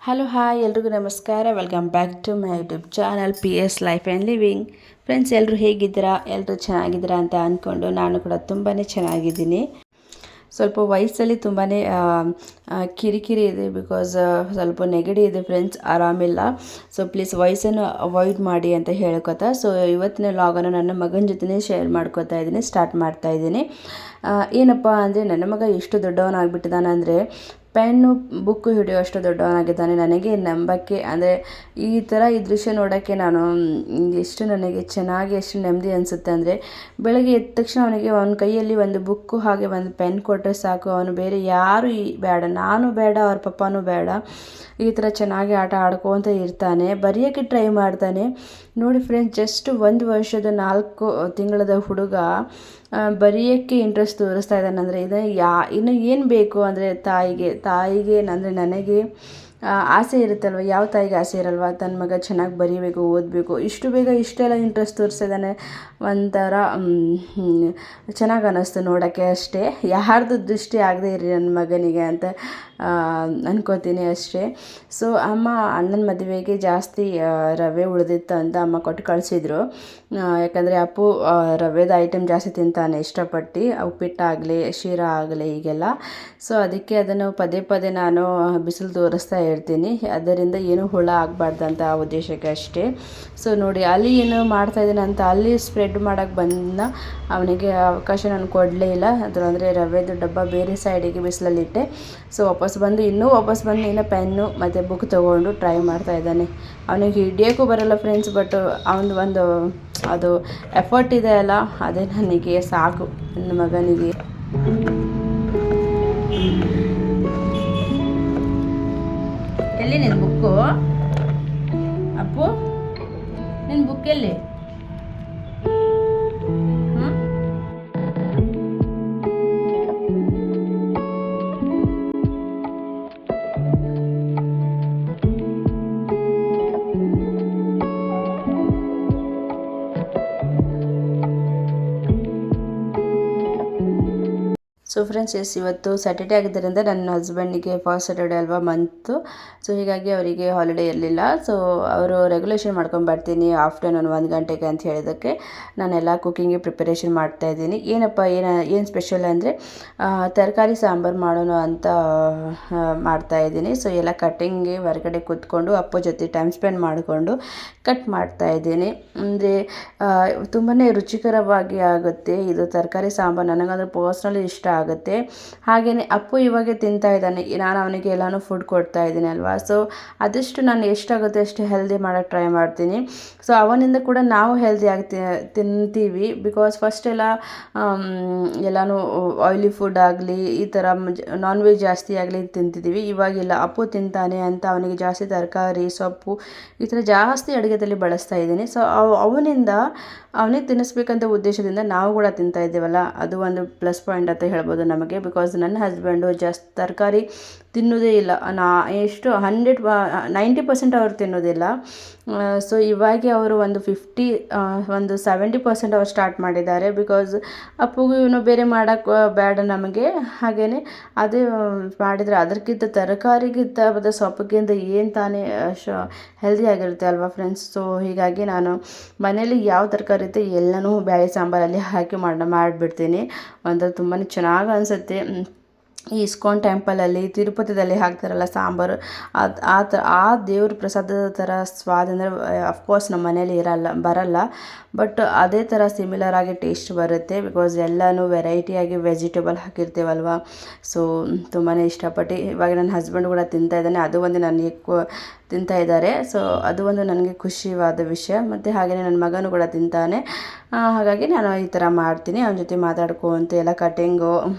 Hello hi ಎಲ್ರಿಗೂ ನಮಸ್ಕಾರ. Welcome back to my YouTube channel PS life and living. Friends, ಎಲ್ಲರೂ ಹೇಗಿದ್ದೀರಾ? ಎಲ್ಲರೂ ಚೆನ್ನಾಗಿದ್ದೀರಾ ಅಂತ ಅಂದ್ಕೊಂಡು ನಾನು ಕೂಡ ತುಂಬಾ ಚೆನ್ನಾಗಿದ್ದೀನಿ. ಸ್ವಲ್ಪ ವಯಸ್ಸಲ್ಲಿ ತುಂಬಾ ಕಿರಿಕಿರಿ ಇದೆ, ಬಿಕಾಸ್ ಸ್ವಲ್ಪ ನೆಗಡಿ ಇದೆ ಫ್ರೆಂಡ್ಸ್, ಆರಾಮಿಲ್ಲ. ಸೊ ಪ್ಲೀಸ್ ವಯಸ್ಸನ್ನು ಅವಾಯ್ಡ್ ಮಾಡಿ ಅಂತ ಹೇಳ್ಕೊತಾ. ಸೊ ಇವತ್ತಿನ ಲಾಗನ್ನು ನನ್ನ ಮಗನ ಜೊತೆ ಶೇರ್ ಮಾಡ್ಕೋತಾ ಇದ್ದೀನಿ, ಸ್ಟಾರ್ಟ್ ಮಾಡ್ತಾ ಇದ್ದೀನಿ. ಏನಪ್ಪ ಅಂದರೆ, ನನ್ನ ಮಗ ಎಷ್ಟು ದೊಡ್ಡವನಾಗ್ಬಿಟ್ಟಿದ್ದಾನೆ ಅಂದರೆ, ಪೆನ್ನು ಬುಕ್ಕು ಹಿಡಿಯೋ ಅಷ್ಟು ದೊಡ್ಡವನಾಗಿದ್ದಾನೆ. ನನಗೆ ನಂಬಕ್ಕೆ ಅಂದರೆ ಈ ದೃಶ್ಯ ನೋಡೋಕ್ಕೆ ಎಷ್ಟು ನನಗೆ ಚೆನ್ನಾಗಿ ಎಷ್ಟು ನೆಮ್ಮದಿ ಅನಿಸುತ್ತೆ ಅಂದರೆ, ಬೆಳಗ್ಗೆ ಎದ್ದ ತಕ್ಷಣ ಅವನಿಗೆ ಅವನ ಕೈಯಲ್ಲಿ ಒಂದು ಬುಕ್ಕು ಹಾಗೆ ಒಂದು ಪೆನ್ ಕೊಟ್ಟರೆ ಸಾಕು. ಅವನು ಬೇರೆ ಯಾರು ಬೇಡ, ನಾನು ಬೇಡ, ಅವ್ರ ಪಪ್ಪನೂ ಬೇಡ, ಈ ಥರ ಚೆನ್ನಾಗಿ ಆಟ ಆಡ್ಕೊತ ಇರ್ತಾನೆ. ಬರೆಯೋಕ್ಕೆ ಟ್ರೈ ಮಾಡ್ತಾನೆ. ನೋಡಿ ಫ್ರೆಂಡ್ಸ್, ಜಸ್ಟ್ 1 ವರ್ಷದ 4 ತಿಂಗಳದ ಹುಡುಗ ಬರೆಯೋಕ್ಕೆ ಇಂಟ್ರೆಸ್ಟ್ ತೋರಿಸ್ತಾ ಇದ್ದಾನೆ. ಅಂದರೆ ಇನ್ನು ಏನು ಬೇಕು ಅಂದರೆ, ತಾಯಿಗೆ ಅಂದರೆ ನನಗೆ ಆಸೆ ಇರುತ್ತಲ್ವ, ಯಾವ ತಾಯಿಗೆ ಆಸೆ ಇರಲ್ವ ತನ್ನ ಮಗ ಚೆನ್ನಾಗಿ ಬರೀಬೇಕು, ಓದಬೇಕು. ಇಷ್ಟು ಬೇಗ ಇಷ್ಟೆಲ್ಲ ಇಂಟ್ರೆಸ್ಟ್ ತೋರಿಸ್ತಿದ್ದಾನೆ, ಒಂಥರ ಚೆನ್ನಾಗಿ ಅನ್ನಿಸ್ತು ನೋಡೋಕ್ಕೆ ಅಷ್ಟೇ. ಯಾರ್ದು ದೃಷ್ಟಿ ಆಗದೆ ಇರಿ ನನ್ನ ಮಗನಿಗೆ ಅಂತ ಅನ್ಕೋತೀನಿ ಅಷ್ಟೇ. ಸೊ ಅಣ್ಣನ ಮದುವೆಗೆ ಜಾಸ್ತಿ ರವೆ ಉಳಿದಿತ್ತು ಅಂತ ಅಮ್ಮ ಕೊಟ್ಟು ಕಳಿಸಿದ್ರು. ಯಾಕಂದರೆ ಅಪ್ಪು ರವೆದ ಐಟಮ್ ಜಾಸ್ತಿ ತಿಂತಾನೆ ಇಷ್ಟಪಟ್ಟು, ಉಪ್ಪಿಟ್ಟಾಗಲಿ ಶೀರಾ ಆಗಲಿ ಹೀಗೆಲ್ಲ. ಸೊ ಅದಕ್ಕೆ ಅದನ್ನು ಪದೇ ಪದೇ ನಾನು ಬಿಸಿಲು ತೋರಿಸ್ತಾ ಇರ್ತೀನಿ, ಅದರಿಂದ ಏನೂ ಹುಳ ಆಗಬಾರ್ದಂತ ಆ ಉದ್ದೇಶಕ್ಕೆ ಅಷ್ಟೇ. ಸೊ ನೋಡಿ, ಅಲ್ಲಿ ಏನು ಮಾಡ್ತಾಯಿದ್ದೀನಿ ಅಂತ ಅಲ್ಲಿ ಸ್ಪ್ರೆಡ್ ಮಾಡೋಕ್ಕೆ ಬಂದ ಅವನಿಗೆ ಅವಕಾಶ ನಾನು ಕೊಡಲೇ ಇಲ್ಲ. ಅಂದರೆ ರವೆದು ಡಬ್ಬ ಬೇರೆ ಸೈಡಿಗೆ ಬಿಸಿಲಲ್ಲಿಟ್ಟೆ. ಸೊ ವಾಪಸ್ ಬಂದು ಇನ್ನೂ ಪೆನ್ನು ಮತ್ತು ಬುಕ್ ತೊಗೊಂಡು ಟ್ರೈ ಮಾಡ್ತಾ ಇದ್ದಾನೆ. ಅವನಿಗೆ ಹಿಡಿಯೋಕ್ಕೂ ಬರೋಲ್ಲ ಫ್ರೆಂಡ್ಸ್, ಬಟ್ ಒಂದು ಅದು ಎಫರ್ಟ್ ಇದೆ ಅಲ್ಲ, ಅದೇ ನನಗೆ ಸಾಕು ನನ್ನ ಮಗನಿಗೆ. ಎಲ್ಲಿ ನಿನ್ನ ಬುಕ್ಕು ಅಪ್ಪು? ನಿನ್ನ ಬುಕ್ ಎಲ್ಲಿ? ಸೊ ಫ್ರೆಂಡ್ಸ್, ಇವತ್ತು ಸ್ಯಾಟರ್ಡೇ ಆಗಿದ್ದರಿಂದ ನನ್ನ ಹಸ್ಬೆಂಡಿಗೆ ಫಸ್ಟ್ ಸ್ಯಾಟರ್ಡೇ ಅಲ್ವಾ ಮಂತು. ಸೊ ಹೀಗಾಗಿ ಅವರಿಗೆ ಹಾಲಿಡೇ ಇರಲಿಲ್ಲ. ಸೊ ಅವರು ರೆಗ್ಯುಲೇಷನ್ ಮಾಡ್ಕೊಂಬರ್ತೀನಿ ಆಫ್ಟರ್ನೂನ್ 1 ಗಂಟೆಗೆ ಅಂತ ಹೇಳಿದ್ದಕ್ಕೆ ನಾನೆಲ್ಲ ಕುಕ್ಕಿಂಗ್ಗೆ ಪ್ರಿಪರೇಷನ್ ಮಾಡ್ತಾಯಿದ್ದೀನಿ. ಏನು ಸ್ಪೆಷಲ್ ಅಂದರೆ, ತರಕಾರಿ ಸಾಂಬಾರು ಮಾಡೋಣ ಅಂತ ಮಾಡ್ತಾಯಿದ್ದೀನಿ. ಸೊ ಎಲ್ಲ ಕಟ್ಟಿಂಗ್ಗೆ ಹೊರಗಡೆ ಕೂತ್ಕೊಂಡು ಅಪ್ಪ ಜೊತೆ ಟೈಮ್ ಸ್ಪೆಂಡ್ ಮಾಡಿಕೊಂಡು ಕಟ್ ಮಾಡ್ತಾಯಿದ್ದೀನಿ. ಅಂದರೆ ತುಂಬಾ ರುಚಿಕರವಾಗಿ ಆಗುತ್ತೆ ಇದು ತರಕಾರಿ ಸಾಂಬಾರು. ನನಗಂದ್ರೆ ಪರ್ಸ್ನಲಿ ಇಷ್ಟ ಆಗುತ್ತೆ. ಹಾಗೆಯೇ ಅಪ್ಪು ಇವಾಗ ತಿಂತಾ ಇದ್ದಾನೆ, ನಾನು ಅವನಿಗೆ ಎಲ್ಲನೂ ಫುಡ್ ಕೊಡ್ತಾ ಇದ್ದೀನಿ ಅಲ್ವಾ. ಸೊ ಆದಷ್ಟು ನಾನು ಎಷ್ಟಾಗುತ್ತೆ ಅಷ್ಟು ಹೆಲ್ದಿ ಮಾಡೋಕ್ಕೆ ಟ್ರೈ ಮಾಡ್ತೀನಿ. ಸೊ ಅವನಿಂದ ಕೂಡ ನಾವು ಹೆಲ್ದಿಯಾಗಿ ತಿಂತೀವಿ. ಬಿಕಾಸ್ ಫಸ್ಟ್ ಎಲ್ಲನೂ ಆಯ್ಲಿ ಫುಡ್ ಆಗಲಿ, ಈ ಥರ ನಾನ್ ವೆಜ್ ಜಾಸ್ತಿ ಆಗಲಿ ತಿಂತಿದ್ದೀವಿ. ಇವಾಗಿಲ್ಲ, ಅಪ್ಪು ತಿಂತಾನೆ ಅಂತ ಅವನಿಗೆ ಜಾಸ್ತಿ ತರಕಾರಿ ಸೊಪ್ಪು ಈ ಥರ ಜಾಸ್ತಿ ಅಡುಗೆದಲ್ಲಿ ಬಳಸ್ತಾ ಇದ್ದೀನಿ. ಸೊ ಅವನಿಗೆ ತಿನ್ನಿಸ್ಬೇಕಂತ ಉದ್ದೇಶದಿಂದ ನಾವು ಕೂಡ ತಿಂತಾ ಇದ್ದೀವಲ್ಲ, ಅದು ಒಂದು ಪ್ಲಸ್ ಪಾಯಿಂಟ್ ಅಂತ ಹೇಳ್ಬೋದು ನಮಗೆ. ಬಿಕಾಸ್ ನನ್ನ ಹಸ್ಬೆಂಡು ಜಾಸ್ತಿ ತರಕಾರಿ ತಿನ್ನೋದೇ ಇಲ್ಲ. 90% ಅವ್ರು ತಿನ್ನೋದಿಲ್ಲ. ಸೊ ಇವಾಗ ಅವರು ಒಂದು 70% ಅವ್ರು ಸ್ಟಾರ್ಟ್ ಮಾಡಿದ್ದಾರೆ. ಬಿಕಾಸ್ ಅಪ್ಪುಗೂ ಇವನು ಬೇರೆ ಮಾಡೋಕ್ಕೆ ಬೇಡ ನಮಗೆ. ಹಾಗೆಯೇ ಅದೇ ಮಾಡಿದರೆ ಅದಕ್ಕಿಂತ ತರಕಾರಿಗಿಂತ ಮತ್ತು ಸೊಪ್ಪಿಗಿಂತ ಏನು ತಾನೇ ಹೆಲ್ದಿ ಆಗಿರುತ್ತೆ ಅಲ್ವಾ ಫ್ರೆಂಡ್ಸ್. ಸೊ ಹೀಗಾಗಿ ನಾನು ಮನೇಲಿ ಯಾವ ತರಕಾರಿ ಇರುತ್ತೆ ಎಲ್ಲನೂ ಬೇಳೆ ಸಾಂಬಾರಲ್ಲಿ ಹಾಕಿ ಮಾಡಿಬಿಡ್ತೀನಿ. ಒಂದು ತುಂಬಾ ಚೆನ್ನಾಗಿ ಅನಿಸುತ್ತೆ. ಈ ಇಸ್ಕಾನ್ ಟೆಂಪಲಲ್ಲಿ, ತಿರುಪತಿದಲ್ಲಿ ಹಾಕ್ತಾರಲ್ಲ ಸಾಂಬಾರು, ಆ ದೇವ್ರ ಪ್ರಸಾದದ ಥರ ಸ್ವಾದ ಅಂದರೆ ಅಫ್ಕೋರ್ಸ್ ನಮ್ಮ ಮನೇಲಿ ಬರಲ್ಲ. ಬಟ್ ಅದೇ ಥರ ಸಿಮಿಲರ್ ಆಗಿ ಟೇಸ್ಟ್ ಬರುತ್ತೆ. ಬಿಕಾಸ್ ಎಲ್ಲನೂ ವೆರೈಟಿಯಾಗಿ ವೆಜಿಟೇಬಲ್ ಹಾಕಿರ್ತೀವಲ್ವ. ಸೊ ತುಂಬಾ ಇಷ್ಟಪಟ್ಟು ಇವಾಗ ನನ್ನ ಹಸ್ಬೆಂಡ್ ಕೂಡ ತಿಂತಾ ಇದ್ದಾನೆ. ಅದು ಒಂದು ನನಗೆ ತಿಂತಾ ಇದ್ದಾರೆ. ಸೊ ಅದು ಒಂದು ನನಗೆ ಖುಷಿಯಾದ ವಿಷಯ. ಮತ್ತು ಹಾಗೆಯೇ ನನ್ನ ಮಗನೂ ಕೂಡ ತಿಂತಾನೆ. ಹಾಗಾಗಿ ನಾನು ಈ ಥರ ಮಾಡ್ತೀನಿ. ಅವನ ಜೊತೆ ಮಾತಾಡ್ಕೊಂತ ಎಲ್ಲ ಕಟ್ಟಿಂಗು,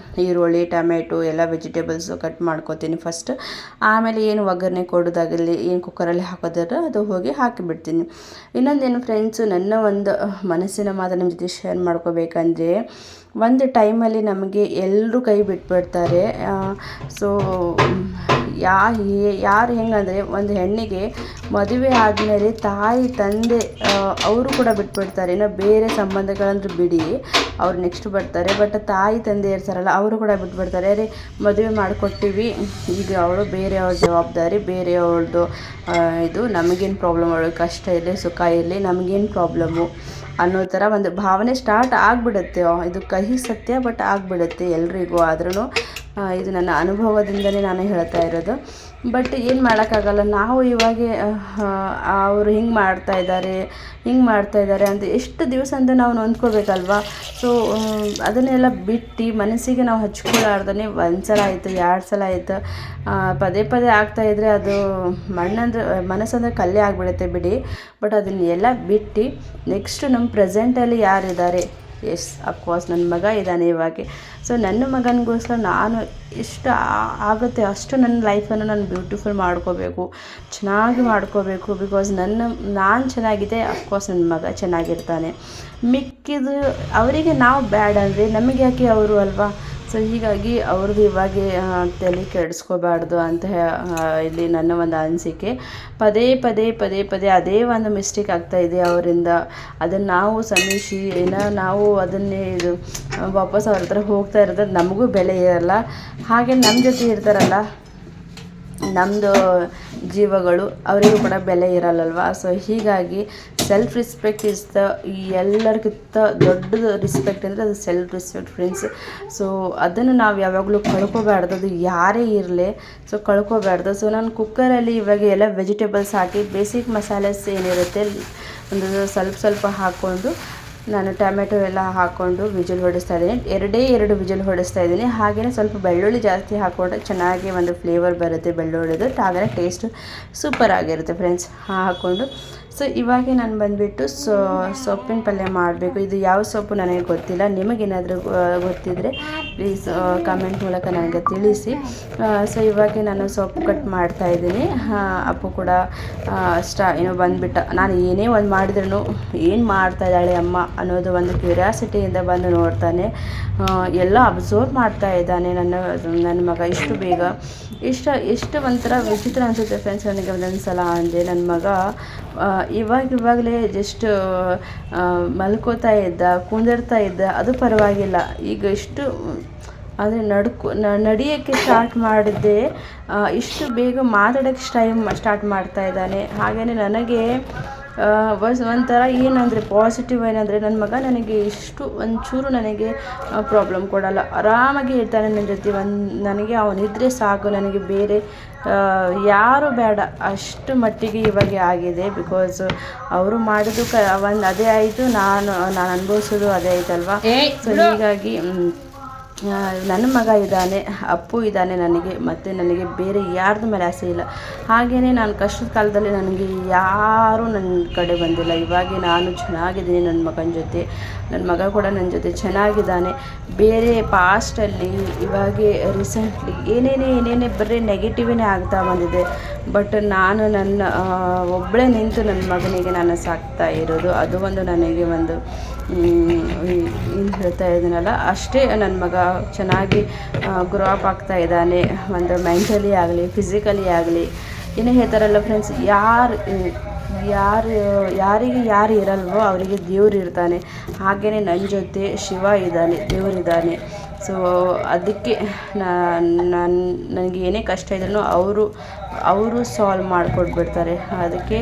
ಈರುಳ್ಳಿ, ಟೊಮೆಟೊ ಎಲ್ಲ ವೆಜಿಟೇಬಲ್ಸು ಕಟ್ ಮಾಡ್ಕೊತೀನಿ ಫಸ್ಟ್. ಆಮೇಲೆ ಏನು ಒಗ್ಗರಣೆ ಕೊಡೋದಾಗಲಿ, ಏನು ಕುಕ್ಕರಲ್ಲಿ ಹಾಕೋದಾದ್ರೆ ಅದು ಹೋಗಿ ಹಾಕಿಬಿಡ್ತೀನಿ. ಇನ್ನೊಂದೇನು ಫ್ರೆಂಡ್ಸು, ನನ್ನ ಒಂದು ಮನಸ್ಸಿನ ಮಾತು ನಿಮ್ಮ ಜೊತೆ ಶೇರ್ ಮಾಡ್ಕೋಬೇಕಂದ್ರೆ, ಒಂದು ಟೈಮಲ್ಲಿ ನಮಗೆ ಎಲ್ಲರೂ ಕೈ ಬಿಟ್ಬಿಡ್ತಾರೆ. ಸೊ ಯಾರು ಹೆಂಗಂದರೆ ಒಂದು ಹೆಣ್ಣಿಗೆ ಮದುವೆ ಆದಮೇಲೆ ತಾಯಿ ತಂದೆ ಅವರು ಕೂಡ ಬಿಟ್ಬಿಡ್ತಾರೆ. ಇನ್ನು ಬೇರೆ ಸಂಬಂಧಗಳಂದ್ರೆ ಬಿಡಿ, ಅವ್ರು ನೆಕ್ಸ್ಟ್ ಬರ್ತಾರೆ. ಬಟ್ ತಾಯಿ ತಂದೆ ಇರ್ತಾರಲ್ಲ ಅವರು ಕೂಡ ಬಿಟ್ಬಿಡ್ತಾರೆ. ಅರೆ ಮದುವೆ ಮಾಡಿಕೊಟ್ಟಿವಿ, ಈಗ ಅವಳು ಬೇರೆಯವ್ರ ಜವಾಬ್ದಾರಿ, ಬೇರೆಯವ್ರದ್ದು ಇದು, ನಮಗೇನು ಪ್ರಾಬ್ಲಮ್, ಅವಳಿಗೆ ಕಷ್ಟ ಇರಲಿ ಸುಖ ಇರಲಿ, ನಮಗೇನು ಪ್ರಾಬ್ಲಮ್ಮು ಅನ್ನೋ ಥರ ಒಂದು ಭಾವನೆ ಸ್ಟಾರ್ಟ್ ಆಗಿಬಿಡುತ್ತೆ. ಇದು ಕಹಿ ಸತ್ಯ, ಬಟ್ ಆಗಿಬಿಡುತ್ತೆ ಎಲ್ರಿಗೂ. ಆದ್ರೂ ಇದು ನನ್ನ ಅನುಭವದಿಂದಲೇ ನಾನು ಹೇಳ್ತಾ ಇರೋದು. ಬಟ್ ಏನು ಮಾಡೋಕ್ಕಾಗಲ್ಲ. ನಾವು ಇವಾಗ ಅವರು ಹಿಂಗೆ ಮಾಡ್ತಾಯಿದ್ದಾರೆ ಅಂತ ಎಷ್ಟು ದಿವಸ ಅಂತ ನಾವು ನೊಂದ್ಕೋಬೇಕಲ್ವ. ಸೊ ಅದನ್ನೆಲ್ಲ ಬಿಟ್ಟು ಮನಸ್ಸಿಗೆ ನಾವು ಹಚ್ಕೊಳ್ಳಾರ್ದೇ ಒಂದು ಸಲ ಆಯಿತು, 2 ಸಲ ಆಯಿತು, ಪದೇ ಪದೇ ಆಗ್ತಾಯಿದ್ರೆ ಅದು ಮನಸ್ಸಂದ್ರೆ ಕಲ್ಲೇ ಆಗಿಬಿಡುತ್ತೆ ಬಿಡಿ. ಬಟ್ ಅದನ್ನೆಲ್ಲ ಬಿಟ್ಟು ನೆಕ್ಸ್ಟ್ ನಮ್ಮ ಪ್ರೆಸೆಂಟಲ್ಲಿ ಯಾರಿದ್ದಾರೆ, ಎಸ್ ಅಫ್ಕೋರ್ಸ್ ನನ್ನ ಮಗ ಇದ್ದಾನೆ ಇವಾಗ. ಸೊ ನನ್ನ ಮಗನಿಗೋಸ್ಕರ ನಾನು ಎಷ್ಟು ಆಗುತ್ತೆ ಅಷ್ಟು ನನ್ನ ಲೈಫನ್ನು ನಾನು ಬ್ಯೂಟಿಫುಲ್ ಮಾಡ್ಕೋಬೇಕು, ಚೆನ್ನಾಗಿ ಮಾಡ್ಕೋಬೇಕು. ಬಿಕಾಸ್ ನಾನು ಚೆನ್ನಾಗಿದೆ, ಅಫ್ಕೋರ್ಸ್ ನನ್ನ ಮಗ ಚೆನ್ನಾಗಿರ್ತಾನೆ. ಮಿಕ್ಕಿದು ಅವರಿಗೆ ನಾವು ಬ್ಯಾಡ್ ಅಂದರೆ ನಮಗೆ ಯಾಕೆ ಅವರು ಅಲ್ವಾ. ಸೊ ಹೀಗಾಗಿ ಅವ್ರದ್ದು ಇವಾಗ ತಲೆ ಕೆಡಿಸ್ಕೋಬಾರ್ದು ಅಂತ ಇಲ್ಲಿ ನನ್ನ ಒಂದು ಅನಿಸಿಕೆ. ಪದೇ ಪದೇ ಅದೇ ಒಂದು ಮಿಸ್ಟೇಕ್ ಆಗ್ತಾಯಿದೆ ಅವರಿಂದ. ಅದನ್ನು ನಾವು ಸಮಿಸಿ ನಾವು ಅದನ್ನೇ ಇದು ವಾಪಸ್ ಅವ್ರ ಹತ್ರ ಹೋಗ್ತಾ ಇರೋದು ನಮಗೂ ಬೆಲೆ ಇರಲ್ಲ. ಹಾಗೆ ನಮ್ಮ ಜೊತೆ ಇರ್ತಾರಲ್ಲ ನಮ್ಮದು ಜೀವಗಳು, ಅವರಿಗೂ ಕೂಡ ಬೆಲೆ ಇರಲ್ಲಲ್ವ. ಸೊ ಹೀಗಾಗಿ ಸೆಲ್ಫ್ ರೆಸ್ಪೆಕ್ಟ್ ಇಸ್ ದ ಎಲ್ಲರಿಗಿಂತ ದೊಡ್ಡದು ರೆಸ್ಪೆಕ್ಟ್ ಅಂದರೆ ಅದು ಸೆಲ್ಫ್ ರೆಸ್ಪೆಕ್ಟ್ ಫ್ರೆಂಡ್ಸ್. ಸೊ ಅದನ್ನು ನಾವು ಯಾವಾಗಲೂ ಕಳ್ಕೊಬಾರ್ದು, ಅದು ಯಾರೇ ಇರಲಿ. ಸೊ ಕಳ್ಕೊಬಾರ್ದು. ಸೊ ನಾನು ಕುಕ್ಕರಲ್ಲಿ ಇವಾಗ ಎಲ್ಲ ವೆಜಿಟೇಬಲ್ಸ್ ಹಾಕಿ ಬೇಸಿಕ್ ಮಸಾಲೆಸ್ ಏನಿರುತ್ತೆ ಒಂದು ಸ್ವಲ್ಪ ಹಾಕ್ಕೊಂಡು ನಾನು ಟೊಮೆಟೊ ಎಲ್ಲ ಹಾಕ್ಕೊಂಡು ವಿಜಿಲ್ ಹೊಡಿಸ್ತಾ ಇದ್ದೀನಿ. 2 ವಿಜಿಲ್ ಹೊಡಿಸ್ತಾ ಇದ್ದೀನಿ. ಹಾಗೆಯೇ ಸ್ವಲ್ಪ ಬೆಳ್ಳುಳ್ಳಿ ಜಾಸ್ತಿ ಹಾಕ್ಕೊಂಡ್ರೆ ಚೆನ್ನಾಗಿ ಒಂದು ಫ್ಲೇವರ್ ಬರುತ್ತೆ ಬೆಳ್ಳುಳ್ಳಿದು, ಹಾಗೆಯೇ ಟೇಸ್ಟ್ ಸೂಪರ್ ಆಗಿರುತ್ತೆ ಫ್ರೆಂಡ್ಸ್. ಹಾಕ್ಕೊಂಡು ಸೊ ಇವಾಗ ನಾನು ಬಂದುಬಿಟ್ಟು ಸೊಪ್ಪಿನ ಪಲ್ಯ ಮಾಡಬೇಕು. ಇದು ಯಾವ ಸೊಪ್ಪು ನನಗೆ ಗೊತ್ತಿಲ್ಲ, ನಿಮಗೇನಾದರೂ ಗೊತ್ತಿದ್ದರೆ ಪ್ಲೀಸ್ ಕಮೆಂಟ್ ಮೂಲಕ ನನಗೆ ತಿಳಿಸಿ. ಸೊ ಇವಾಗ ನಾನು ಸೊಪ್ಪು ಕಟ್ ಮಾಡ್ತಾಯಿದ್ದೀನಿ. ಅಪ್ಪು ಕೂಡ ಬಂದುಬಿಟ್ಟ. ನಾನು ಏನೇ ಒಂದು ಮಾಡಿದ್ರೂ ಏನು ಮಾಡ್ತಾಯಿದ್ದಾಳೆ ಅಮ್ಮ ಅನ್ನೋದು ಒಂದು ಕ್ಯೂರಿಯಾಸಿಟಿಯಿಂದ ಬಂದು ನೋಡ್ತಾನೆ. ಎಲ್ಲ ಅಬ್ಸರ್ವ್ ಮಾಡ್ತಾ ಇದ್ದಾನೆ ನನ್ನ ಮಗ. ಇಷ್ಟು ಬೇಗ ಎಷ್ಟು ಒಂಥರ ವಿಚಿತ್ರ ಅನಿಸುತ್ತೆ ಫ್ರೆಂಡ್ಸ್ ನನಗೆ ಒಂದೊಂದು ಸಲ. ಅಂದರೆ ನನ್ನ ಮಗ ಇವಾಗಲೇ ಜಸ್ಟ್ ಮಲ್ಕೋತಾ ಇದ್ದ, ಕುಂದಿರ್ತಾ ಇದ್ದ, ಅದು ಪರವಾಗಿಲ್ಲ. ಈಗ ಇಷ್ಟು ಅಂದರೆ ನಡೆಯೋಕ್ಕೆ ಸ್ಟಾರ್ಟ್ ಮಾಡಿದ್ದೆ, ಇಷ್ಟು ಬೇಗ ಮಾತಾಡೋಕ್ಕೆ ಸ್ಟಾರ್ಟ್ ಮಾಡ್ತಾ ಇದ್ದಾನೆ. ಹಾಗೆಯೇ ನನಗೆ ಒಂಥರ ಏನಂದರೆ ಪಾಸಿಟಿವ್ ಏನಂದರೆ ನನ್ನ ಮಗ ನನಗೆ ಒಂಚೂರು ನನಗೆ ಪ್ರಾಬ್ಲಮ್ ಕೊಡಲ್ಲ, ಆರಾಮಾಗಿ ಇರ್ತಾನೆ ನನ್ನ ಜೊತೆ. ನನಗೆ ಅವನಿದ್ರೆ ಸಾಕು, ನನಗೆ ಬೇರೆ ಯಾರು ಬೇಡ, ಅಷ್ಟು ಮಟ್ಟಿಗೆ ಇವಾಗ ಆಗಿದೆ. ಬಿಕಾಸ್ ಅವರು ಮಾಡೋದು ಅದೇ ಆಯಿತು, ನಾನು ಅನುಭವಿಸೋದು ಅದೇ ಆಯ್ತಲ್ವ. ಸೊ ಹೀಗಾಗಿ ನನ್ನ ಮಗ ಇದ್ದಾನೆ, ಅಪ್ಪು ಇದ್ದಾನೆ ನನಗೆ, ಮತ್ತು ನನಗೆ ಬೇರೆ ಯಾರ್ದು ಮೇಲೆ ಆಸೆ ಇಲ್ಲ. ಹಾಗೆಯೇ ನಾನು ಕಷ್ಟದ ಕಾಲದಲ್ಲಿ ನನಗೆ ಯಾರೂ ನನ್ನ ಕಡೆ ಬಂದಿಲ್ಲ. ಇವಾಗ ನಾನು ಚೆನ್ನಾಗಿದ್ದೀನಿ ನನ್ನ ಮಗನ ಜೊತೆ, ನನ್ನ ಮಗ ಕೂಡ ನನ್ನ ಜೊತೆ ಚೆನ್ನಾಗಿದ್ದಾನೆ. ಬೇರೆ ಪಾಸ್ಟಲ್ಲಿ ಇವಾಗ ರೀಸೆಂಟ್ಲಿ ಏನೇನೇ ಬರೀ ನೆಗೆಟಿವೇ ಆಗ್ತಾ ಬಂದಿದೆ. ಬಟ್ ನಾನು ನನ್ನ ಒಬ್ಬಳೇ ನಿಂತು ನನ್ನ ಮಗನಿಗೆ ನಾನು ಸಾಕ್ತಾ ಇರೋದು, ಅದು ಒಂದು ನನಗೆ ಒಂದು ಏನು ಹೇಳ್ತಾ ಇದ್ದೀನಲ್ಲ ಅಷ್ಟೇ. ನನ್ನ ಮಗ ಚೆನ್ನಾಗಿ ಗ್ರೋ ಅಪ್ ಆಗ್ತಾ ಇದ್ದಾನೆ, ಒಂದು ಮೆಂಟಲಿ ಆಗಲಿ ಫಿಸಿಕಲಿ ಆಗಲಿ. ಏನೇ ಹೇಳ್ತಾರಲ್ಲ ಫ್ರೆಂಡ್ಸ್, ಯಾರಿಗೆ ಯಾರು ಇರಲ್ವೋ ಅವರಿಗೆ ದೇವ್ರು ಇರ್ತಾನೆ. ಹಾಗೆಯೇ ನನ್ನ ಜೊತೆ ಶಿವ ಇದ್ದಾನೆ, ದೇವರಿದ್ದಾನೆ. ಸೊ ಅದಕ್ಕೆ ನನಗೆ ಏನೇ ಕಷ್ಟ ಇದ್ರೂ ಅವರು ಸಾಲ್ವ್ ಮಾಡಿಕೊಟ್ಬಿಡ್ತಾರೆ. ಅದಕ್ಕೆ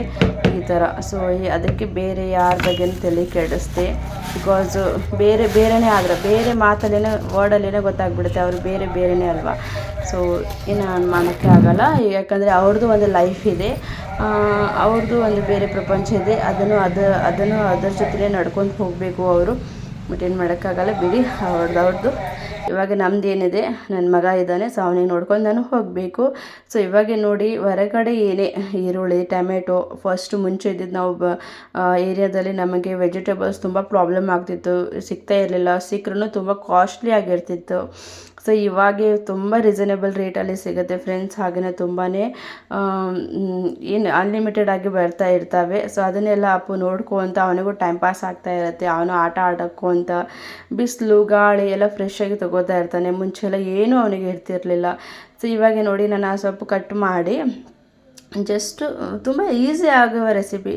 ಈ ಥರ. ಸೊ ಅದಕ್ಕೆ ಬೇರೆ ಯಾರ ಬಗ್ಗೆನೂ ತಲೆ ಕೆಡಿಸ್ದೆ. ಬಿಕಾಸ್ ಬೇರೆನೇ ಆದರೆ ಬೇರೆ ಮಾತಲ್ಲೇನೋ ವರ್ಡಲ್ಲೇನೋ ಗೊತ್ತಾಗ್ಬಿಡುತ್ತೆ, ಅವರು ಬೇರೆನೇ ಅಲ್ವಾ. ಸೊ ಏನು ಮಾಡೋಕ್ಕೆ ಆಗಲ್ಲ, ಯಾಕಂದರೆ ಅವ್ರದ್ದು ಒಂದು ಲೈಫ್ ಇದೆ, ಅವ್ರದ್ದು ಒಂದು ಬೇರೆ ಪ್ರಪಂಚ ಇದೆ. ಅದನ್ನು ಅದರ ಜೊತೆ ನಡ್ಕೊಂಡು ಹೋಗಬೇಕು ಅವರು. ಬಟ್ ಏನು ಮಾಡೋಕ್ಕಾಗಲ್ಲ ಬಿಡಿ, ಅವ್ರದ್ದು. ಇವಾಗ ನಮ್ದು ಏನಿದೆ, ನನ್ನ ಮಗ ಇದ್ದಾನೆ, ಸೊ ಅವನಿಗೆ ನೋಡ್ಕೊಂಡು ನಾನು ಹೋಗಬೇಕು. ಸೊ ಇವಾಗ ನೋಡಿ ಹೊರಗಡೆ ಏನೇ ಈರುಳ್ಳಿ ಟೊಮೆಟೊ ಫಸ್ಟ್ ಮುಂಚೆ ಇದ್ದಿದ್ದು ನಾವು ಏರಿಯಾದಲ್ಲಿ ನಮಗೆ ವೆಜಿಟೇಬಲ್ಸ್ ತುಂಬ ಪ್ರಾಬ್ಲಮ್ ಆಗ್ತಿತ್ತು, ಸಿಗ್ತಾ ಇರಲಿಲ್ಲ. ಸಿಕ್ಕರೂ ತುಂಬ ಕಾಸ್ಟ್ಲಿ ಆಗಿರ್ತಿತ್ತು. ಸೊ ಇವಾಗೆ ತುಂಬ ರೀಸನೇಬಲ್ ರೇಟಲ್ಲಿ ಸಿಗುತ್ತೆ ಫ್ರೆಂಡ್ಸ್. ಹಾಗೆಯೇ ತುಂಬಾ ಏನು ಅನ್ಲಿಮಿಟೆಡ್ ಆಗಿ ಬರ್ತಾ ಇರ್ತವೆ. ಸೊ ಅದನ್ನೆಲ್ಲ ಅಪ್ಪು ನೋಡ್ಕೊಂತ ಅವನಿಗೂ ಟೈಮ್ ಪಾಸ್ ಆಗ್ತಾ ಇರುತ್ತೆ. ಅವನು ಆಟ ಆಡೋಕ್ಕಂತ ಬಿಸಿಲು ಗಾಳಿ ಎಲ್ಲ ಫ್ರೆಶ್ ಆಗಿ ತೊಗೋತಾ ಇರ್ತಾನೆ. ಮುಂಚೆಲ್ಲ ಏನೂ ಅವನಿಗೆ ಇರ್ತಿರಲಿಲ್ಲ. ಸೊ ಇವಾಗ ನೋಡಿ ನಾನು ಆ ಸೊಪ್ಪು ಕಟ್ ಮಾಡಿ ಜಸ್ಟು ತುಂಬ ಈಸಿ ಆಗುವ ರೆಸಿಪಿ.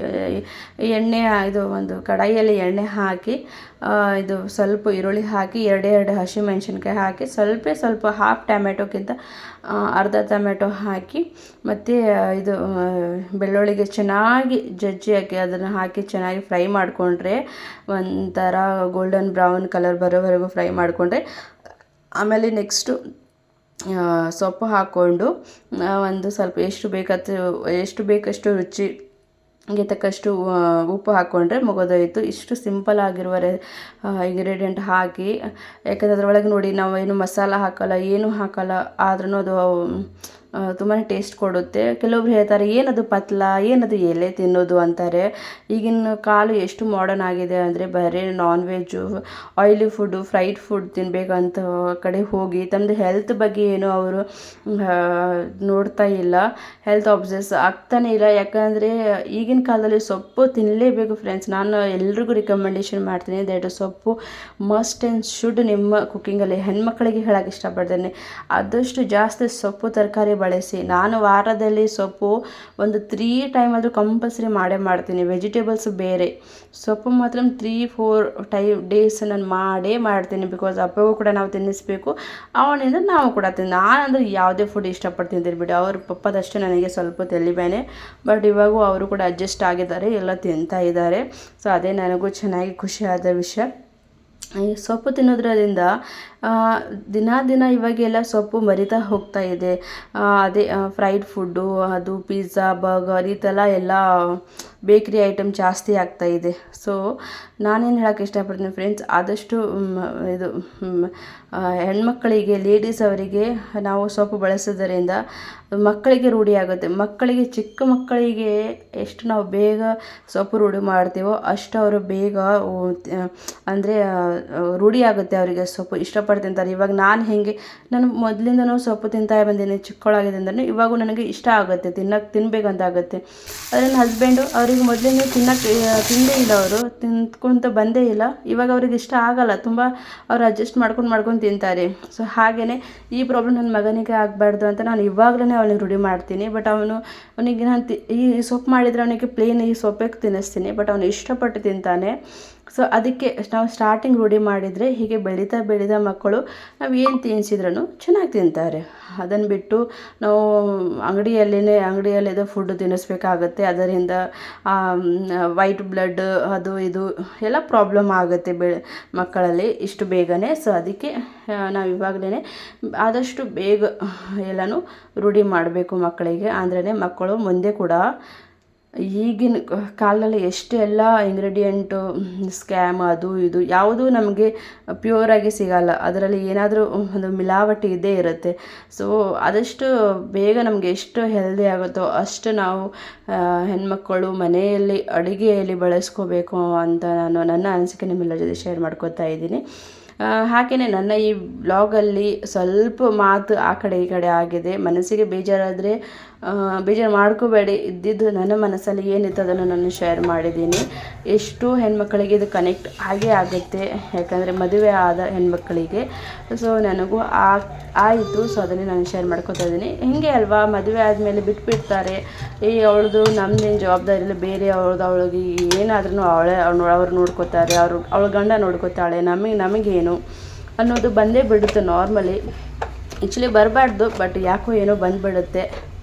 ಎಣ್ಣೆ ಇದು ಒಂದು ಕಡಾಯಿಯಲ್ಲಿ ಎಣ್ಣೆ ಹಾಕಿ ಇದು ಸ್ವಲ್ಪ ಈರುಳ್ಳಿ ಹಾಕಿ ಎರಡು ಹಸಿಮೆಣ್ಸಿನ್ಕಾಯಿ ಹಾಕಿ ಸ್ವಲ್ಪ ಹಾಫ್ ಟೊಮೆಟೊಕ್ಕಿಂತ ಅರ್ಧ ಟೊಮೆಟೊ ಹಾಕಿ ಮತ್ತು ಇದು ಬೆಳ್ಳುಳ್ಳಿಗೆ ಚೆನ್ನಾಗಿ ಜಜ್ಜಿ ಹಾಕಿ ಅದನ್ನು ಹಾಕಿ ಚೆನ್ನಾಗಿ ಫ್ರೈ ಮಾಡಿಕೊಂಡ್ರೆ ಒಂಥರ ಗೋಲ್ಡನ್ ಬ್ರೌನ್ ಕಲರ್ ಬರೋವರೆಗೂ ಫ್ರೈ ಮಾಡಿಕೊಂಡ್ರೆ ಆಮೇಲೆ ನೆಕ್ಸ್ಟು ಸೊಪ್ಪು ಹಾಕ್ಕೊಂಡು ಒಂದು ಸ್ವಲ್ಪ ಎಷ್ಟು ಬೇಕಷ್ಟು ರುಚಿಗೆ ತಕ್ಕಷ್ಟು ಉಪ್ಪು ಹಾಕ್ಕೊಂಡ್ರೆ ಮುಗಿದೋಯ್ತು. ಇಷ್ಟು ಸಿಂಪಲ್ ಆಗಿರುವ ಇಂಗ್ರೀಡಿಯೆಂಟ್ ಹಾಕಿ, ಯಾಕಂದರೆ ಅದರೊಳಗೆ ನೋಡಿ ನಾವು ಏನು ಮಸಾಲ ಹಾಕೋಲ್ಲ, ಏನೂ ಹಾಕೋಲ್ಲ, ಆದ್ರೂ ಅದು ತುಂಬಾ ಟೇಸ್ಟ್ ಕೊಡುತ್ತೆ. ಕೆಲವೊಬ್ರು ಹೇಳ್ತಾರೆ ಏನದು ಪತ್ಲ, ಏನದು ಎಲೆ ತಿನ್ನೋದು ಅಂತಾರೆ. ಈಗಿನ ಕಾಲ ಎಷ್ಟು ಮಾಡರ್ನ್ ಆಗಿದೆ ಅಂದರೆ ಬರೀ non veg, oily food, fried food ತಿನ್ನಬೇಕಂತ ಕಡೆ ಹೋಗಿ ತಮ್ಮದು ಹೆಲ್ತ್ ಬಗ್ಗೆ ಏನು ಅವರು ನೋಡ್ತಾ ಇಲ್ಲ, ಹೆಲ್ತ್ ಅಬ್ಸೆಸ್ ಆಗ್ತಾನೆ ಇಲ್ಲ. ಯಾಕಂದರೆ ಈಗಿನ ಕಾಲದಲ್ಲಿ ಸೊಪ್ಪು ತಿನ್ನಲೇಬೇಕು ಫ್ರೆಂಡ್ಸ್. ನಾನು ಎಲ್ರಿಗೂ ರಿಕಮೆಂಡೇಷನ್ ಮಾಡ್ತೀನಿ ದಟ್ ಸೊಪ್ಪು ಮಸ್ಟ್ ಆ್ಯಂಡ್ ಶುಡ್ ನಿಮ್ಮ ಕುಕ್ಕಿಂಗಲ್ಲಿ. ಹೆಣ್ಮಕ್ಳಿಗೆ ಹೇಳೋಕ್ಕೆ ಇಷ್ಟಪಡ್ತೇನೆ, ಆದಷ್ಟು ಜಾಸ್ತಿ ಸೊಪ್ಪು ತರಕಾರಿ ಬಳಸಿ. ನಾನು ವಾರದಲ್ಲಿ ಸೊಪ್ಪು ಒಂದು 3 ಟೈಮ್ ಆದರೂ ಕಂಪಲ್ಸರಿ ಮಾಡ್ತೀನಿ. ವೆಜಿಟೇಬಲ್ಸ್ ಬೇರೆ, ಸೊಪ್ಪು ಮಾತ್ರ 3-4 ಡೇಸ್ ನಾನು ಮಾಡ್ತೀನಿ. ಬಿಕಾಸ್ ಅಪ್ಪಗೂ ಕೂಡ ನಾವು ತಿನ್ನಿಸ್ಬೇಕು, ಅವನಿಂದ ನಾವು ಕೂಡ ನಾನಂದ್ರೆ ಯಾವುದೇ ಫುಡ್ ಇಷ್ಟಪಟ್ಟು ತಿಂತೀನಿ ಬಿಡಿ. ಅವ್ರ ಪಪ್ಪದಷ್ಟೇ ನನಗೆ ಸ್ವಲ್ಪ ತಲೆಬೇನೆ, ಬಟ್ ಇವಾಗೂ ಅವರು ಕೂಡ ಅಡ್ಜಸ್ಟ್ ಆಗಿದ್ದಾರೆ, ಎಲ್ಲ ತಿಂತಾ ಇದ್ದಾರೆ. ಸೊ ಅದೇ ನನಗೂ ಚೆನ್ನಾಗಿ ಖುಷಿಯಾದ ವಿಷಯ. ಈ ಸೊಪ್ಪು ತಿನ್ನೋದ್ರಿಂದ ದಿನ ಇವಾಗೆಲ್ಲ ಸೊಪ್ಪು ಮರಿತಾ ಹೋಗ್ತಾ ಇದೆ. ಅದೇ ಫ್ರೈಡ್ ಫುಡ್ಡು, ಅದು ಪಿಜ್ಜಾ, ಬರ್ಗರ್, ಈ ಥರ ಎಲ್ಲ ಬೇಕ್ರಿ ಐಟಮ್ ಜಾಸ್ತಿ ಆಗ್ತಾ ಇದೆ. ಸೊ ನಾನೇನು ಹೇಳೋಕ್ಕೆ ಇಷ್ಟಪಡ್ತೀನಿ ಫ್ರೆಂಡ್ಸ್, ಆದಷ್ಟು ಇದು ಹೆಣ್ಮಕ್ಕಳಿಗೆ, ಲೇಡೀಸ್ ಅವರಿಗೆ ನಾವು ಸೊಪ್ಪು ಬಳಸೋದರಿಂದ ಮಕ್ಕಳಿಗೆ ರೂಢಿ ಆಗುತ್ತೆ. ಚಿಕ್ಕ ಮಕ್ಕಳಿಗೆ ಎಷ್ಟು ನಾವು ಬೇಗ ಸೊಪ್ಪು ರೂಢಿ ಮಾಡ್ತೀವೋ ಅಷ್ಟು ಅವರು ಬೇಗ ಅಂದರೆ ರೂಢಿ ಆಗುತ್ತೆ ಅವರಿಗೆ. ಸೊಪ್ಪು ಇಷ್ಟಪಟ್ಟು ತಿಂತಾರೆ. ಇವಾಗ ನಾನು ಮೊದಲಿಂದನೂ ಸೊಪ್ಪು ತಿಂತಾ ಬಂದೀನಿ, ಚಿಕ್ಕವಳಾಗಿದ್ದರಿಂದ ಇವಾಗೂ ನನಗೆ ಇಷ್ಟ ಆಗುತ್ತೆ, ತಿನ್ನಬೇಕಂತ ಆಗುತ್ತೆ. ಆದರೆ ನನ್ನ ಹಸ್ಬೆಂಡು ಅವರಿಗೆ ಮೊದಲಿಂದ ತಿಂದೇ ಇಲ್ಲ, ಅವರು ತಿಂದ್ಕೊಂತ ಬಂದೇ ಇಲ್ಲ. ಇವಾಗ ಅವ್ರಿಗೆ ಇಷ್ಟ ಆಗಲ್ಲ, ತುಂಬ ಅವ್ರು ಅಡ್ಜಸ್ಟ್ ಮಾಡ್ಕೊಂಡು ತಿಂತಾರೆ. ಸೊ ಹಾಗೆಯೇ ಈ ಪ್ರಾಬ್ಲಮ್ ನನ್ನ ಮಗನಿಗೆ ಆಗಬಾರ್ದು ಅಂತ ನಾನು ಇವಾಗಲೇ ಅವನಿಗೆ ರೂಢಿ ಮಾಡ್ತೀನಿ. ಬಟ್ ಅವನಿಗೆ ನಾನು ಈ ಸೊಪ್ಪು ಮಾಡಿದರೆ ಅವನಿಗೆ ಪ್ಲೇನ್ ಈ ಸೊಪ್ಪೇ ತಿನ್ನಿಸ್ತೀನಿ, ಬಟ್ ಅವನು ಇಷ್ಟಪಟ್ಟು ತಿಂತಾನೆ. ಸೊ ಅದಕ್ಕೆ ನಾವು ಸ್ಟಾರ್ಟಿಂಗ್ ರೂಢಿ ಮಾಡಿದರೆ ಹೀಗೆ ಬೆಳೀತಾ ಮಕ್ಕಳು ನಾವು ಏನು ತಿನ್ನಿಸಿದ್ರೂ ಚೆನ್ನಾಗಿ ತಿಂತಾರೆ. ಅದನ್ನು ಬಿಟ್ಟು ನಾವು ಅಂಗಡಿಯಲ್ಲಿದೆ ಫುಡ್ ತಿನ್ನಿಸ್ಬೇಕಾಗತ್ತೆ. ಅದರಿಂದ ವೈಟ್ ಬ್ಲಡ್ ಅದು ಇದು ಎಲ್ಲ ಪ್ರಾಬ್ಲಮ್ ಆಗುತ್ತೆ ಮಕ್ಕಳಲ್ಲಿ ಇಷ್ಟು ಬೇಗನೆ. ಸೊ ಅದಕ್ಕೆ ನಾವು ಇವಾಗಲೇ ಆದಷ್ಟು ಬೇಗ ಎಲ್ಲನೂ ರೂಢಿ ಮಾಡಬೇಕು ಮಕ್ಕಳಿಗೆ. ಅಂದ್ರೆ ಮಕ್ಕಳು ಮುಂದೆ ಕೂಡ ಈಗಿನ ಕಾಲದಲ್ಲಿ ಎಷ್ಟೆಲ್ಲ ಇಂಗ್ರೀಡಿಯೆಂಟು ಸ್ಕ್ಯಾಮ್ ಅದು ಇದು ಯಾವುದೂ ನಮಗೆ ಪ್ಯೂರಾಗಿ ಸಿಗಲ್ಲ, ಅದರಲ್ಲಿ ಏನಾದರೂ ಒಂದು ಮಿಲಾವಟಿ ಇದ್ದೇ ಇರುತ್ತೆ. ಸೊ ಆದಷ್ಟು ಬೇಗ ನಮಗೆ ಎಷ್ಟು ಹೆಲ್ದಿ ಆಗುತ್ತೋ ಅಷ್ಟು ನಾವು ಹೆಣ್ಮಕ್ಕಳು ಮನೆಯಲ್ಲಿ ಅಡುಗೆಯಲ್ಲಿ ಬಳಸ್ಕೋಬೇಕು ಅಂತ ನನ್ನ ಅನಿಸಿಕೆ ನಿಮ್ಮೆಲ್ಲರ ಜೊತೆ ಶೇರ್ ಮಾಡ್ಕೋತಾ ಇದ್ದೀನಿ. ಹಾಗೆಯೇ ನನ್ನ ಈ ಬ್ಲಾಗಲ್ಲಿ ಸ್ವಲ್ಪ ಮಾತು ಆ ಕಡೆ ಈ ಕಡೆ ಆಗಿದೆ. ಮನಸ್ಸಿಗೆ ಬೇಜಾರಾದರೆ ಬೇಜಾರು ಮಾಡ್ಕೋಬೇಡಿ. ಇದ್ದಿದ್ದು ನನ್ನ ಮನಸ್ಸಲ್ಲಿ ಏನಿತ್ತು ಅದನ್ನು ನಾನು ಶೇರ್ ಮಾಡಿದ್ದೀನಿ. ಎಷ್ಟು ಹೆಣ್ಮಕ್ಳಿಗೆ ಇದು ಕನೆಕ್ಟ್ ಆಗೇ ಆಗುತ್ತೆ, ಯಾಕಂದರೆ ಮದುವೆ ಆದ ಹೆಣ್ಮಕ್ಳಿಗೆ. ಸೊ ನನಗೂ ಆಯಿತು. ಸೊ ಅದನ್ನೇ ನಾನು ಶೇರ್ ಮಾಡ್ಕೊತಾ ಇದ್ದೀನಿ. ಹಿಂಗೆ ಅಲ್ವಾ, ಮದುವೆ ಆದಮೇಲೆ ಬಿಟ್ಬಿಡ್ತಾರೆ. ಅವಳದು ನಮ್ಮದೇನು ಜವಾಬ್ದಾರಿ ಇಲ್ಲ, ಬೇರೆ ಅವಳಿಗೆ ಏನಾದ್ರೂ ಅವ್ರು ನೋಡ್ಕೋತಾರೆ, ಅವಳ ಗಂಡ ನೋಡ್ಕೋತಾಳೆ, ನಮಗೇನು ಅನ್ನೋದು ಬಂದೇ ಬಿಡುತ್ತೆ ನಾರ್ಮಲಿ. ಆ್ಯಕ್ಚುಲಿ ಬರಬಾರ್ದು, ಬಟ್ ಯಾಕೋ ಏನೋ ಬಂದುಬಿಡುತ್ತೆ.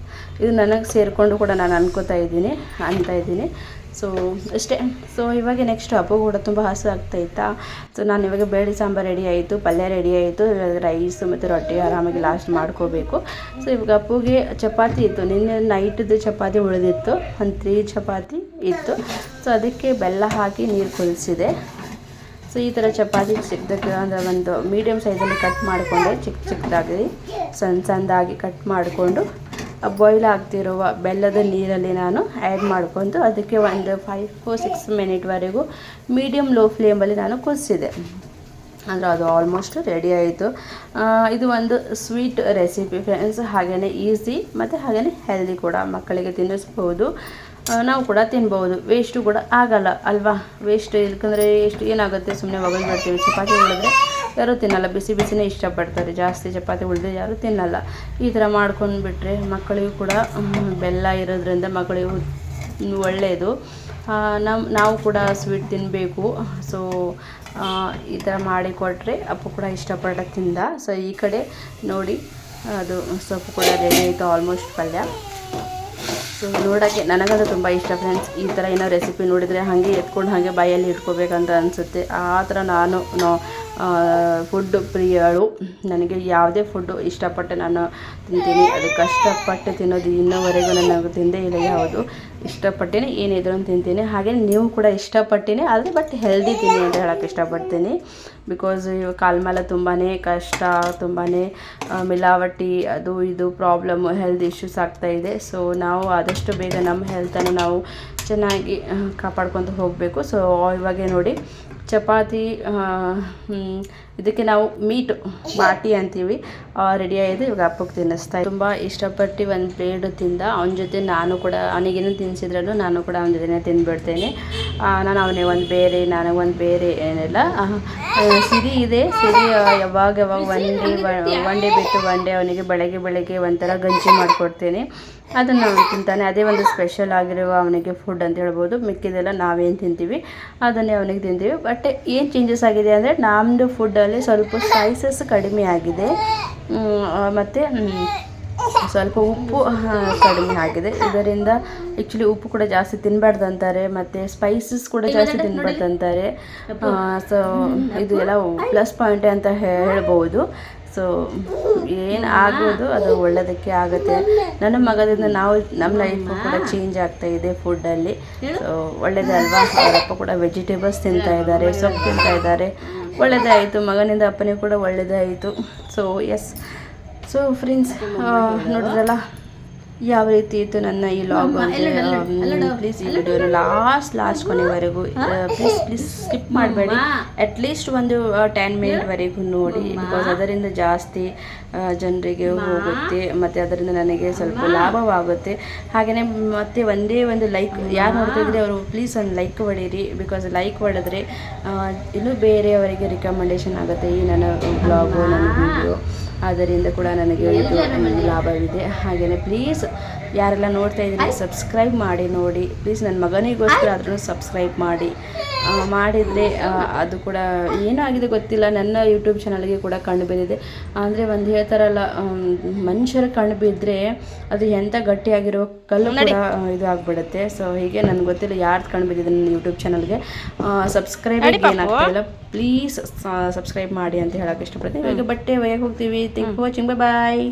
ಇದು ನನಗೆ ಸೇರಿಕೊಂಡು ಕೂಡ ನಾನು ಅಂತ ಇದ್ದೀನಿ. ಸೊ ಅಷ್ಟೇ. ಸೊ ಇವಾಗ ನೆಕ್ಸ್ಟ್ ಹಬ್ಬ ಕೂಡ ತುಂಬ ಹಸು ಆಗ್ತಾಯಿತ್ತಾ. ಸೊ ನಾನು ಇವಾಗ ಬೇಳೆ ಸಾಂಬಾರು ರೆಡಿ ಆಯಿತು, ಪಲ್ಯ ರೆಡಿ ಆಯಿತು, ರೈಸು ಮತ್ತು ರೊಟ್ಟಿ ಆರಾಮಾಗಿ ಲಾಸ್ಟ್ ಮಾಡ್ಕೋಬೇಕು. ಸೊ ಇವಾಗ ಅಪ್ಪುಗೆ ಚಪಾತಿ ಇತ್ತು, ನಿನ್ನೆ ನೈಟದ್ದು ಚಪಾತಿ ಉಳಿದಿತ್ತು, ಒಂದು 3 ಚಪಾತಿ ಇತ್ತು. ಸೊ ಅದಕ್ಕೆ ಬೆಲ್ಲ ಹಾಕಿ ನೀರು ಕುದಿಸಿದೆ. ಸೊ ಈ ಥರ ಚಪಾತಿ ಚಿಕ್ಕದಾಗಿ ಅಂದರೆ ಒಂದು ಮೀಡಿಯಮ್ ಸೈಜಲ್ಲಿ ಕಟ್ ಮಾಡಿಕೊಂಡೆ, ಚಿಕ್ಕದಾಗಿ ಸಣ್ಣದಾಗಿ ಕಟ್ ಮಾಡಿಕೊಂಡು ಬಾಯ್ಲ್ ಆಗ್ತಿರುವ ಬೆಲ್ಲದ ನೀರಲ್ಲಿ ನಾನು ಆ್ಯಡ್ ಮಾಡ್ಕೊಂಡು ಅದಕ್ಕೆ ಒಂದು 5-6 ಮಿನಿಟ್ವರೆಗೂ ಮೀಡಿಯಮ್ ಲೋ ಫ್ಲೇಮಲ್ಲಿ ನಾನು ಕುದಿಸಿದೆ. ಅಂದರೆ ಅದು ಆಲ್ಮೋಸ್ಟ್ ರೆಡಿ ಆಯಿತು. ಇದು ಒಂದು ಸ್ವೀಟ್ ರೆಸಿಪಿ ಫ್ರೆಂಡ್ಸ್, ಹಾಗೆಯೇ ಈಸಿ ಮತ್ತು ಹಾಗೆಯೇ ಹೆಲ್ದಿ ಕೂಡ. ಮಕ್ಕಳಿಗೆ ತಿನ್ನಿಸ್ಬೋದು, ನಾವು ಕೂಡ ತಿನ್ಬೋದು, ವೇಸ್ಟು ಕೂಡ ಆಗಲ್ಲ ಅಲ್ವಾ. ವೇಸ್ಟ್ ಯಾಕಂದರೆ ಎಷ್ಟು ಏನಾಗುತ್ತೆ, ಸುಮ್ಮನೆ ಒಗದು ಬಿಡ್ತೀವಿ. ಚಪಾತಿ ಉಳಿದ್ರೆ ಯಾರೂ ತಿನ್ನಲ್ಲ, ಬಿಸಿ ಬಿಸಿನೇ ಇಷ್ಟಪಡ್ತಾರೆ ಜಾಸ್ತಿ. ಚಪಾತಿ ಉಳಿದ್ರೆ ಯಾರೂ ತಿನ್ನಲ್ಲ. ಈ ಥರ ಮಾಡ್ಕೊಂಡು ಬಿಟ್ಟರೆ ಮಕ್ಕಳಿಗೂ ಕೂಡ ಬೆಲ್ಲ ಇರೋದ್ರಿಂದ ಮಕ್ಕಳಿಗೂ ಒಳ್ಳೆಯದು. ನಾವು ಕೂಡ ಸ್ವೀಟ್ ತಿನ್ನಬೇಕು. ಸೊ ಈ ಥರ ಮಾಡಿಕೊಟ್ರೆ ಅಪ್ಪು ಕೂಡ ಇಷ್ಟಪಟ್ಟ ತಿಂದ. ಸೊ ಈ ಕಡೆ ನೋಡಿ, ಅದು ಸೊಪ್ಪು ಕೂಡ ರೆಡಿ ಆಯಿತು, ಆಲ್ಮೋಸ್ಟ್ ಪಲ್ಯ. ಸೊ ನೋಡೋಕ್ಕೆ ನನಗಂತೂ ತುಂಬ ಇಷ್ಟ ಫ್ರೆಂಡ್ಸ್. ಈ ಥರ ಏನೋ ರೆಸಿಪಿ ನೋಡಿದರೆ ಹಾಗೆ ಎತ್ಕೊಂಡು ಹಾಗೆ ಬಾಯಲ್ಲಿ ಇಟ್ಕೋಬೇಕಂತ ಅನಿಸುತ್ತೆ. ಆ ಥರ ನಾನು ಫುಡ್ ಪ್ರಿಯಳು. ನನಗೆ ಯಾವುದೇ ಫುಡ್ಡು ಇಷ್ಟಪಟ್ಟು ನಾನು ತಿಂತೀನಿ. ಅದು ಕಷ್ಟಪಟ್ಟು ತಿನ್ನೋದು ಇನ್ನೋವರೆಗೂ ನನಗೆ ತಿಂದೇ ಇಲ್ಲ ಯಾವುದು. ಇಷ್ಟಪಟ್ಟೇ ಏನಿದ್ರು ತಿಂತೀನಿ. ಹಾಗೆ ನೀವು ಕೂಡ ಇಷ್ಟಪಟ್ಟಿನೇ, ಆದರೆ ಬಟ್ ಹೆಲ್ದಿ ತಿನ್ನಿ ಅಂತ ಹೇಳೋಕ್ಕೆ ಇಷ್ಟಪಡ್ತೀನಿ. ಬಿಕಾಸ್ ಕಾಲಮಾಲ ತುಂಬಾ ಕಷ್ಟ, ತುಂಬಾ ಮಿಲಾವಟಿ, ಅದು ಇದು ಪ್ರಾಬ್ಲಮ್ಮು, ಹೆಲ್ತ್ ಇಶ್ಯೂಸ್ ಆಗ್ತಾಯಿದೆ. ಸೊ ನಾವು ಆದಷ್ಟು ಬೇಗ ನಮ್ಮ ಹೆಲ್ತನ್ನು ನಾವು ಚೆನ್ನಾಗಿ ಕಾಪಾಡ್ಕೊತ ಹೋಗಬೇಕು. ಸೊ ಇವಾಗೆ ನೋಡಿ ಚಪಾತಿ, ಇದಕ್ಕೆ ನಾವು ಮೀಟು ಬಾಟಿ ಅಂತೀವಿ, ರೆಡಿ ಆಗಿದೆ. ಇವಾಗ ಅಪ್ಪಕ್ಕೆ ತಿನ್ನಿಸ್ತಾ ತುಂಬ ಇಷ್ಟಪಟ್ಟು ಒಂದು ಪ್ಲೇಟು ತಿಂದ. ಅವನ ಜೊತೆ ನಾನು ಕೂಡ, ಅವನಿಗೇನು ತಿನ್ನಿಸಿದ್ರಲ್ಲೂ ನಾನು ಕೂಡ ಅವನ ಜೊತೆನೇ ತಿಂದುಬಿಡ್ತೇನೆ. ನಾನು ಅವನಿಗೆ ಒಂದು ಬೇರೆ, ನನಗೊಂದು ಬೇರೆ ಏನಿಲ್ಲ. ಸಿರಿ ಇದೆ, ಸಿರಿ ಯಾವಾಗ ಒನ್ ಡೇ ಬಿಟ್ಟು ಒನ್ ಡೇ ಅವನಿಗೆ ಬೆಳಗ್ಗೆ ಒಂಥರ ಗಂಜಿ ಮಾಡಿಕೊಡ್ತೇನೆ. ಅದನ್ನು ಅವನು ತಿಂತಾನೆ. ಅದೇ ಒಂದು ಸ್ಪೆಷಲ್ ಆಗಿರುವ ಅವನಿಗೆ ಫುಡ್ ಅಂತ ಹೇಳ್ಬೋದು. ಮಿಕ್ಕಿದೆಲ್ಲ ನಾವೇನು ತಿಂತೀವಿ ಅದನ್ನೇ ಅವನಿಗೆ ತಿಂತೀವಿ. ಬಟ್ ಏನು ಚೇಂಜಸ್ ಆಗಿದೆ ಅಂದರೆ ನಮ್ಮದು ಫುಡ್ಡಲ್ಲಿ ಸ್ವಲ್ಪ ಸ್ಪೈಸಸ್ ಕಡಿಮೆ ಆಗಿದೆ, ಮತ್ತು ಸ್ವಲ್ಪ ಉಪ್ಪು ಕಡಿಮೆ ಆಗಿದೆ. ಇದರಿಂದ ಆ್ಯಕ್ಚುಲಿ ಉಪ್ಪು ಕೂಡ ಜಾಸ್ತಿ ತಿನ್ನಬಾರ್ದು ಅಂತಾರೆ, ಮತ್ತು ಸ್ಪೈಸಸ್ ಕೂಡ ಜಾಸ್ತಿ ತಿನ್ನಬಾರ್ದು ಅಂತಾರೆ. ಸೊ ಇದು ಎಲ್ಲ ಪ್ಲಸ್ ಪಾಯಿಂಟೇ ಅಂತ ಹೇಳ್ಬೋದು. ಸೊ ಏನು ಆಗೋದು ಅದು ಒಳ್ಳೆಯದಕ್ಕೆ ಆಗುತ್ತೆ. ನನ್ನ ಮಗದಿಂದ ನಮ್ಮ ಲೈಫು ಕೂಡ ಚೇಂಜ್ ಆಗ್ತಾಯಿದೆ ಫುಡ್ಡಲ್ಲಿ. ಸೊ ಒಳ್ಳೆಯದೇ ಅಲ್ವಾ. ಅವರಪ್ಪ ಕೂಡ ವೆಜಿಟೇಬಲ್ಸ್ ತಿಂತಾಯಿದ್ದಾರೆ, ಸೊಪ್ಪು ತಿಂತಾಯಿದ್ದಾರೆ. ಒಳ್ಳೆಯದೇ ಆಯಿತು, ಮಗನಿಂದ ಅಪ್ಪನಿಗೆ ಕೂಡ ಒಳ್ಳೆಯದೇ ಆಯಿತು. So S. ಸೊ ಫ್ರೆಂಡ್ಸ್, ನೋಡಿದ್ರಲ್ಲ ಯಾವ ರೀತಿ ಇತ್ತು ನನ್ನ ಈ ಲಾಗ್ ಅಂತ. ಪ್ಲೀಸ್ ಈ ವಿಡಿಯೋನ ಲಾಸ್ಟ್ ಕೊನೆವರೆಗೂ ಪ್ಲೀಸ್ ಸ್ಕಿಪ್ ಮಾಡಬೇಡಿ. ಅಟ್ಲೀಸ್ಟ್ ಒಂದು 10 ಮಿನಿಟ್ವರೆಗೂ ನೋಡಿ. ಬಿಕಾಸ್ ಅದರಿಂದ ಜಾಸ್ತಿ ಜನರಿಗೆ ಹೋಗುತ್ತೆ, ಮತ್ತು ಅದರಿಂದ ನನಗೆ ಸ್ವಲ್ಪ ಲಾಭವಾಗುತ್ತೆ. ಹಾಗೆಯೇ ಮತ್ತೆ ಒಂದೇ ಒಂದು ಲೈಕ್, ಯಾರು ನೋಡ್ತಾ ಇದ್ರೆ ಅವರು ಪ್ಲೀಸ್ ಒಂದು ಲೈಕ್ ಹೊಡೀರಿ. ಬಿಕಾಸ್ ಲೈಕ್ ಹೊಡೆದ್ರೆ ಇನ್ನೂ ಬೇರೆಯವರಿಗೆ ರಿಕಮೆಂಡೇಷನ್ ಆಗುತ್ತೆ ಈ ನನ್ನ ಬ್ಲಾಗು, ನನ್ನ ವಿಡಿಯೋ. ಅದರಿಂದ ಕೂಡ ನನಗೆ ಇದು ಲಾಭವಿದೆ. ಹಾಗೆಯೇ ಪ್ಲೀಸ್ ಯಾರೆಲ್ಲ ನೋಡ್ತಾ ಇದ್ದೀರಿ ಸಬ್ಸ್ಕ್ರೈಬ್ ಮಾಡಿ ನೋಡಿ ಪ್ಲೀಸ್. ನನ್ನ ಮಗನಿಗೋಸ್ಕರ ಆದ್ರೂ ಸಬ್ಸ್ಕ್ರೈಬ್ ಮಾಡಿದರೆ ಅದು ಕೂಡ ಏನಾಗಿದೆ ಗೊತ್ತಿಲ್ಲ, ನನ್ನ ಯೂಟ್ಯೂಬ್ ಚಾನಲ್ಗೆ ಕೂಡ ಕಂಡು ಬಂದಿದೆ. ಅಂದರೆ ಒಂದು ಹೇಳ್ತಾರಲ್ಲ, ಮನುಷ್ಯರ ಕಣ್ಣು ಬಿದ್ದರೆ ಅದು ಎಂಥ ಗಟ್ಟಿಯಾಗಿರೋ ಕಲ್ಲು ಕೂಡ ಇದು ಆಗಿಬಿಡುತ್ತೆ. ಸೊ ಹೀಗೆ ನನಗೆ ಗೊತ್ತಿಲ್ಲ ಯಾರ್ದು ಕಣ್ಣು ಬಿದ್ದಿದೆ ನನ್ನ ಯೂಟ್ಯೂಬ್ ಚಾನಲ್ಗೆ. ಸಬ್ಸ್ಕ್ರೈಬ್ ಏನಾಗ್ತಾಯಿಲ್ಲ, ಪ್ಲೀಸ್ ಸಬ್ಸ್ಕ್ರೈಬ್ ಮಾಡಿ ಅಂತ ಹೇಳೋಕ್ಕೆ ಇಷ್ಟಪಡ್ತೀನಿ. ಇವಾಗ ಬಟ್ಟೆ ಒಯ್ಯಕ್ಕೆ ಹೋಗ್ತೀವಿ. Thank you for watching, bye.